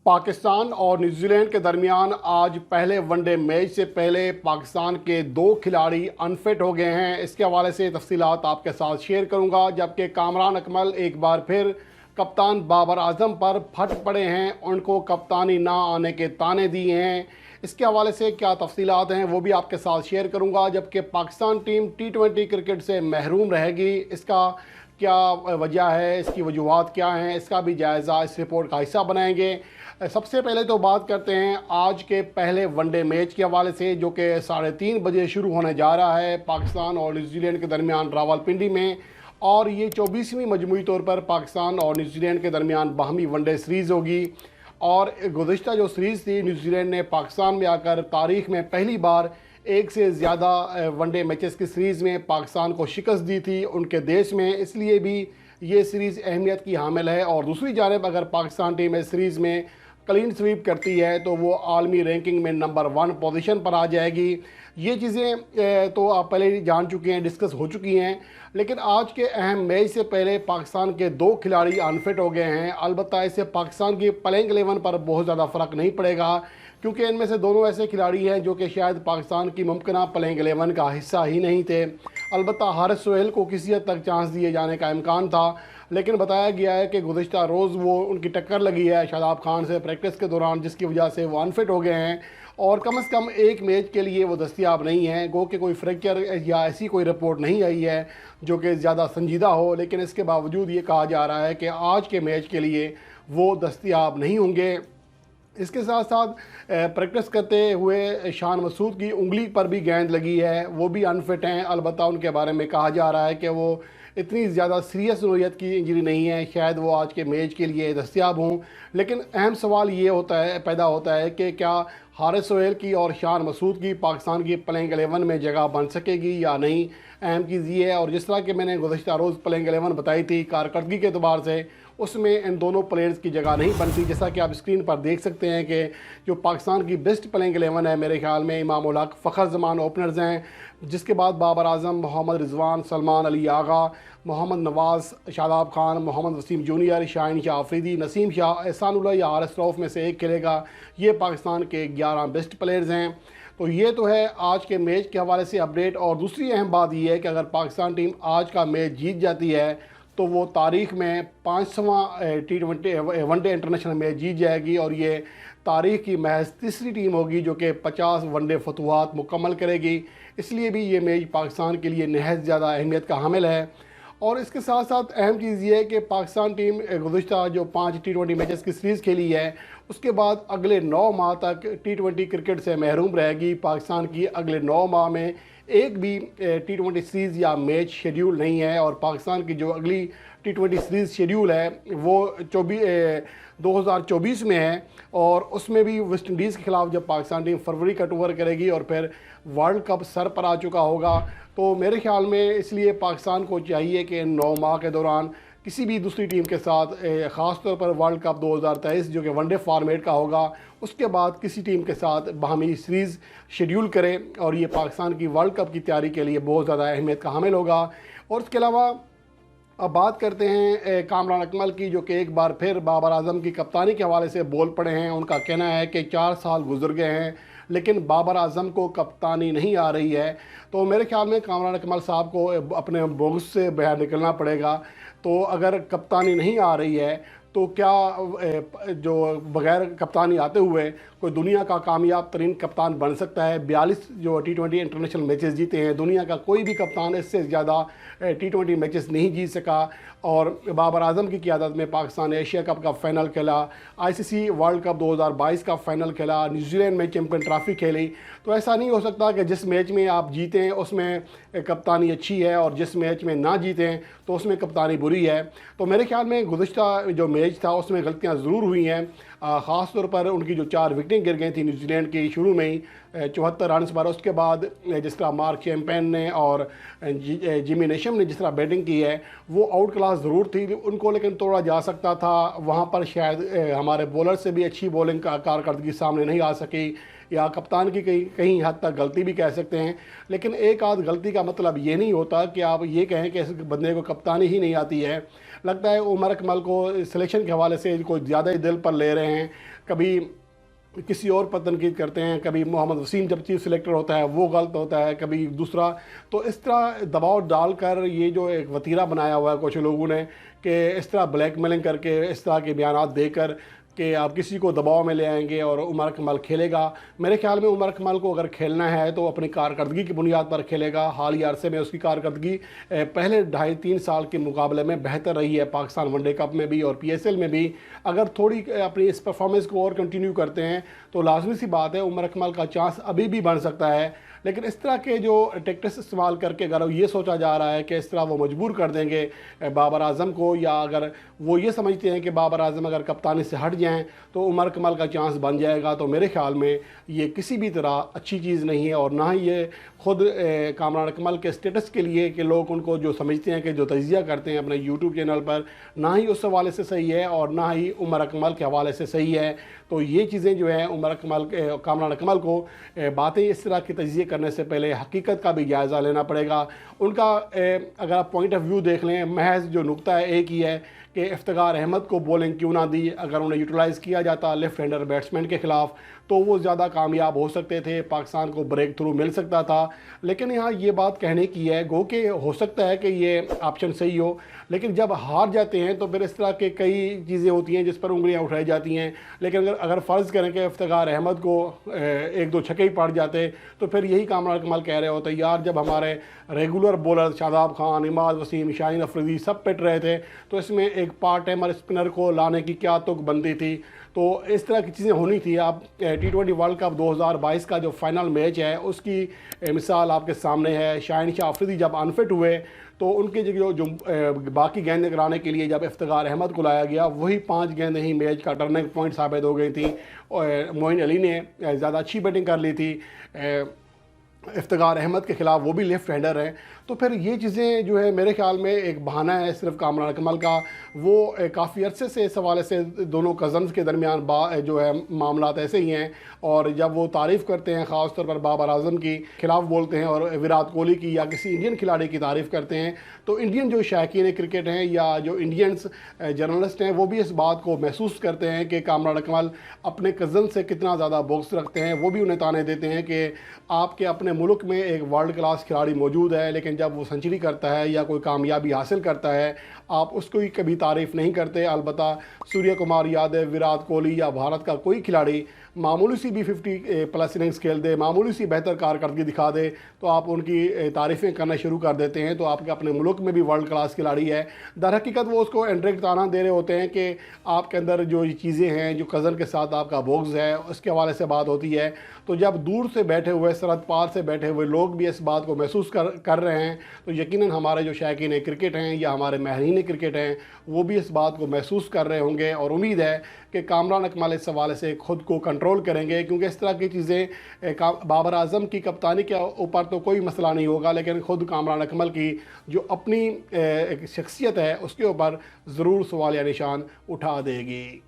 पाकिस्तान और न्यूजीलैंड के दरमियान आज पहले वनडे मैच से पहले पाकिस्तान के दो खिलाड़ी अनफिट हो गए हैं। इसके हवाले से तफसीलात आपके साथ शेयर करूंगा। जबकि कामरान अकमल एक बार फिर कप्तान बाबर आजम पर फट पड़े हैं, उनको कप्तानी ना आने के ताने दिए हैं। इसके हवाले से क्या तफसीलात हैं वो भी आपके साथ शेयर करूंगा। जबकि पाकिस्तान टीम T20 क्रिकेट से महरूम रहेगी, इसका क्या वजह है, इसकी वजूहत क्या हैं, इसका भी जायज़ा इस रिपोर्ट का हिस्सा बनाएंगे। सबसे पहले तो बात करते हैं आज के पहले वनडे मैच के हवाले से, जो कि 3:30 बजे शुरू होने जा रहा है पाकिस्तान और न्यूजीलैंड के दरमियान रावलपिंडी में। और ये 24वीं मजमूई तौर पर पाकिस्तान और न्यूजीलैंड के दरमियान बाहमी वनडे सीरीज़ होगी। और गुज़िश्ता जो सीरीज़ थी, न्यूजीलैंड ने पाकिस्तान में आकर तारीख़ में पहली बार एक से ज़्यादा वनडे मैचेस की सीरीज़ में पाकिस्तान को शिकस्त दी थी उनके देश में, इसलिए भी ये सीरीज़ अहमियत की हामिल है। और दूसरी जानब अगर पाकिस्तान टीम इस सीरीज़ में क्लीन स्वीप करती है तो वो आलमी रैंकिंग में नंबर 1 पोजीशन पर आ जाएगी। ये चीज़ें तो आप पहले ही जान चुके हैं, डिस्कस हो चुकी हैं। लेकिन आज के अहम मैच से पहले पाकिस्तान के दो खिलाड़ी अनफिट हो गए हैं। अलबत्ता इससे पाकिस्तान की प्लेइंग 11 पर बहुत ज़्यादा फ़र्क नहीं पड़ेगा, क्योंकि इनमें से दोनों ऐसे खिलाड़ी हैं जो कि शायद पाकिस्तान की मुमकिन प्लेइंग 11 का हिस्सा ही नहीं थे। अलबत्ता हारिस सोहेल को किसी हद तक चांस दिए जाने का इम्कान था, लेकिन बताया गया है कि गुज़िश्ता रोज़ वो उनकी टक्कर लगी है शादाब खान से प्रैक्टिस के दौरान, जिसकी वजह से वो अनफिट हो गए हैं और कम से कम एक मैच के लिए वो दस्तयाब नहीं हैं। गो कि कोई फ्रैक्चर या ऐसी कोई रिपोर्ट नहीं आई है जो कि ज़्यादा संजीदा हो, लेकिन इसके बावजूद ये कहा जा रहा है कि आज के मैच के लिए वो दस्तयाब नहीं होंगे। इसके साथ साथ प्रैक्टिस करते हुए शान मसूद की उंगली पर भी गेंद लगी है, वो भी अनफिट हैं। अलबत्ता उनके बारे में कहा जा रहा है कि वो इतनी ज़्यादा सीरियस नोयत की इंजरी नहीं है, शायद वो आज के मैच के लिए दस्तयाब हों। लेकिन अहम सवाल ये पैदा होता है कि क्या हारिस सोहेल की और शान मसूद की पाकिस्तान की प्लेइंग 11 में जगह बन सकेगी या नहीं। अहम चीज़ ये है, और जिस तरह कि मैंने गुज़िश्ता रोज़ प्लेइंग 11 बताई थी कारकर्दगी के अतबार से, उसमें इन दोनों प्लेयर्स की जगह नहीं बनती। जैसा कि आप स्क्रीन पर देख सकते हैं कि जो पाकिस्तान की बेस्ट प्लेइंग 11 है, मेरे ख्याल में इमाम उल हक, फ़खर जमान ओपनर्स हैं, जिसके बाद बाबर आजम, मोहम्मद रिजवान, सलमान अली आगा, मोहम्मद नवाज़, शादाब खान, मोहम्मद वसीम जूनियर, शाहीन शाह अफरीदी, नसीम शाह, एहसानुल्लाह या हारिस रऊफ़ में से एक खेलेगा। ये पाकिस्तान के 11 बेस्ट प्लेयर्स हैं। तो ये तो है आज के मैच के हवाले से अपडेट। और दूसरी अहम बात ये है कि अगर पाकिस्तान टीम आज का मैच जीत जाती है तो वो तारीख़ में 5वां T20 वनडे इंटरनेशनल मैच जीत जाएगी, और ये तारीख़ की महज तीसरी टीम होगी जो कि 50 वनडे फतवात मुकम्मल करेगी। इसलिए भी ये मैच पाकिस्तान के लिए नहायत ज़्यादा अहमियत का हामिल है। और इसके साथ साथ अहम चीज़ ये है कि पाकिस्तान टीम गुज़िश्ता जो 5 T20 मैचेस की सीरीज़ खेली है, उसके बाद अगले 9 माह तक T20 क्रिकेट से महरूम रहेगी। पाकिस्तान की अगले 9 माह में एक भी T20 सीरीज़ या मैच शेड्यूल नहीं है। और पाकिस्तान की जो अगली T20 सीरीज़ शेड्यूल है वो 2024 में है, और उसमें भी वेस्ट इंडीज़ के ख़िलाफ़ जब पाकिस्तान टीम फरवरी का टूर करेगी और फिर वर्ल्ड कप सर पर आ चुका होगा। तो मेरे ख्याल में इसलिए पाकिस्तान को चाहिए कि 9 माह के दौरान किसी भी दूसरी टीम के साथ, ख़ास तौर पर वर्ल्ड कप 2023 जो कि वनडे फॉर्मेट का होगा, उसके बाद किसी टीम के साथ बाहमी सीरीज़ शेड्यूल करे, और ये पाकिस्तान की वर्ल्ड कप की तैयारी के लिए बहुत ज़्यादा अहमियत का हामिल होगा। और इसके अलावा अब बात करते हैं कामरान अकमल की, जो कि एक बार फिर बाबर आजम की कप्तानी के हवाले से बोल पड़े हैं। उनका कहना है कि 4 साल गुजर गए हैं लेकिन बाबर आजम को कप्तानी नहीं आ रही है। तो मेरे ख्याल में कामरान अकमल साहब को अपने बोगस से बाहर निकलना पड़ेगा। तो अगर कप्तानी नहीं आ रही है तो क्या जो बग़ैर कप्तानी आते हुए कोई दुनिया का कामयाब तरीन कप्तान बन सकता है? 42 जो T20 इंटरनेशनल मैचेस जीते हैं, दुनिया का कोई भी कप्तान इससे ज़्यादा T20 मैचेस नहीं जीत सका। और बाबर आजम की क़ियादत में पाकिस्तान एशिया कप का फ़ाइनल खेला, ICC वर्ल्ड कप 2022 का फ़ाइनल खेला, न्यूजीलैंड में चैम्पियन ट्रॉफ़ी खेली। तो ऐसा नहीं हो सकता कि जिस मैच में आप जीतें उसमें कप्तानी अच्छी है और जिस मैच में ना जीतें तो उसमें कप्तानी बुरी है। तो मेरे ख्याल में गुज़िश्ता जो मैच था उसमें गलतियाँ ज़रूर हुई हैं। ख़ास तौर पर उनकी जो 4 विकेटें गिर गई थी न्यूजीलैंड की शुरू में ही 74 रन्स पर। उसके बाद जिस तरह मार्क चैम्पेन ने और जिमी नेशम ने जिस तरह बैटिंग की है, वो आउट क्लास ज़रूर थी उनको, लेकिन तोड़ा जा सकता था। वहाँ पर शायद हमारे बॉलर से भी अच्छी बॉलिंग का कारकर्दगी सामने नहीं आ सकी, या कप्तान की कहीं हद तक गलती भी कह सकते हैं। लेकिन एक आध गलती का मतलब ये नहीं होता कि आप ये कहें कि इस बंदे को कप्तानी ही नहीं आती है। लगता है उमर अकमल को सिलेक्शन के हवाले से कोई ज़्यादा ही दिल पर ले रहे हैं। کبھی کسی اور پر تنقید کرتے ہیں، کبھی محمد وسیم جب چیف سلیکٹر ہوتا ہے وہ غلط ہوتا ہے، کبھی دوسرا. تو اس طرح دباؤ ڈال کر یہ جو ایک وتیرہ بنایا ہوا ہے کچھ لوگوں نے کہ اس طرح بلیک میلنگ کر کے اس طرح کے بیانات دے کر کہ آپ کسی کو دباؤ میں لے آئیں گے اور عمر اکمل کھیلے گا. میرے خیال میں عمر اکمل کو اگر کھیلنا ہے تو اپنی کارکردگی کی بنیاد پر کھیلے گا. حالیہ عرصے میں اس کی کارکردگی پہلے 2.5-3 سال کے مقابلے میں بہتر رہی ہے، پاکستان ون ڈے کپ میں بھی اور PSL میں بھی. اگر تھوڑی اپنی اس پرفارمنس کو اور کنٹینیو کرتے ہیں تو لازمی سی بات ہے عمر اکمل کا چانس ابھی بھی بن سکتا ہے. لیکن اس طرح کے جو ٹیکٹس استعمال کر کے اگر یہ سوچا جا رہا ہے کہ اس طرح وہ مجبور کر دیں گے بابر اعظم کو، یا اگر وہ یہ سمجھتے ہیں کہ بابر اعظم اگر کپتانی سے ہٹ جائیں تو عمر اکمل کا چانس بن جائے گا، تو میرے خیال میں یہ کسی بھی طرح اچھی چیز نہیں ہے. اور نہ ہی یہ خود کامران اکمل کے اسٹیٹس کے لیے کہ لوگ ان کو جو سمجھتے ہیں کہ جو تجزیہ کرتے ہیں اپنے یوٹیوب چینل پر، نہ ہی اس حوالے سے صحیح ہے اور نہ ہی عمر اکمل کے حوالے سے صحیح ہے. تو یہ چیزیں جو ہیں کامران اکمل کو باتیں اس طرح کی تجزیے کرنے سے پہلے حقیقت کا بھی جائزہ لینا پڑے گا. ان کا اگر آپ پوائنٹ آف ویو دیکھ لیں، محض جو نقطہ ہے ایک ہی ہے کہ افتخار احمد کو بولنگ کیوں نہ دی. اگر انہیں یوٹیلائز کیا جاتا لیفٹ ہینڈر بیٹسمین کے خلاف تو وہ زیادہ کامیاب ہو سکتے تھے، پاکستان کو بریک تھرو مل سکتا تھا. لیکن یہاں یہ بات کہنے کی ہے، گو کہ ہو سکتا ہے کہ یہ آپشن صحیح ہو، لیکن جب ہار جاتے ہیں تو پھر اس طرح کے کئی چیزیں ہوتی ہیں جس پر انگلیاں اٹھائی جاتی ہیں. لیکن اگر فرض کریں کہ افتخار احمد کو 1-2 چھکے ہی پڑ جاتے تو پھر یہی کامران اکمل کہہ رہے ہوتے یار جب ہمارے ریگولر بولر شاداب خان، عماد وسیم، شاہین افریدی سب پٹ رہے تھے تو اس میں ایک پارٹ ٹائمر اسپنر کو لانے کی کیا تک بنتی تھی. تو اس طرح کی چیزیں ہونی تھی. آپ T20 ورلڈ کپ 2022 کا جو فائنل میچ ہے اس کی مثال آپ کے سامنے ہے. شاہین شاہ افریدی جب انفٹ ہوئے تو ان کے جو باقی گیندیں کرانے کے لیے جب افتخار احمد کو لایا گیا، وہی 5 گیندیں ہی میچ کا ٹرننگ پوائنٹ ثابت ہو گئی تھیں. معین علی نے زیادہ اچھی بیٹنگ کر لی تھی افتخار احمد کے خلاف، وہ بھی لیفٹ ہینڈر ہیں. تو پھر یہ چیزیں جو ہے میرے خیال میں ایک بہانہ ہے صرف کامران اکمل کا. وہ کافی عرصے سے اس حوالے سے دونوں کزنز کے درمیان جو ہے معاملات ایسے ہی ہیں، اور جب وہ تعریف کرتے ہیں خاص طور پر بابر اعظم کی خلاف بولتے ہیں اور وراٹ کوہلی کی یا کسی انڈین کھلاڑی کی تعریف کرتے ہیں، تو انڈین جو شائقین کرکٹ ہیں یا جو انڈینس جرنلسٹ ہیں وہ بھی اس بات کو محسوس کرتے ہیں کہ کامران اکمل اپنے کزن سے کتنا زیادہ بغض رکھتے ہیں. وہ بھی انہیں تانے دیتے ہیں کہ آپ کے اپنے ملک میں ایک ورلڈ کلاس کھلاڑی موجود ہے، لیکن جب وہ سنچری کرتا ہے یا کوئی کامیابی حاصل کرتا ہے آپ اس کو ہی کبھی تعریف نہیں کرتے. البتہ سوریہ کمار یادو، وراٹ کوہلی یا بھارت کا کوئی کھلاڑی معمولی سی بھی 50+ اننگز کھیل دے، معمولی سی بہتر کارکردگی دکھا دے تو آپ ان کی تعریفیں کرنا شروع کر دیتے ہیں. تو آپ کے اپنے ملک میں بھی ورلڈ کلاس کھلاڑی ہے، در حقیقت وہ اس کو انڈائریکٹ تانا دے رہے ہوتے ہیں کہ آپ کے اندر جو چیزیں ہیں، جو کزن کے ساتھ آپ کا بغض ہے اس کے حوالے سے بات ہوتی ہے. تو جب دور سے بیٹھے ہوئے سرحد پار سے بیٹھے ہوئے لوگ بھی اس بات کو محسوس کر رہے ہیں تو یقیناً ہمارے جو شائقین کرکٹ ہیں یا ہمارے ماہرین کرکٹ ہیں وہ بھی اس بات کو محسوس کر رہے ہوں گے. اور امید ہے کہ کامران اکمل اس حوالے سے خود کو کنٹرول کریں گے، کیونکہ اس طرح کی چیزیں بابر اعظم کی کپتانی کے اوپر تو کوئی مسئلہ نہیں ہوگا، لیکن خود کامران اکمل کی جو اپنی ایک شخصیت ہے اس کے اوپر ضرور سوالیہ نشان اٹھا دے گی.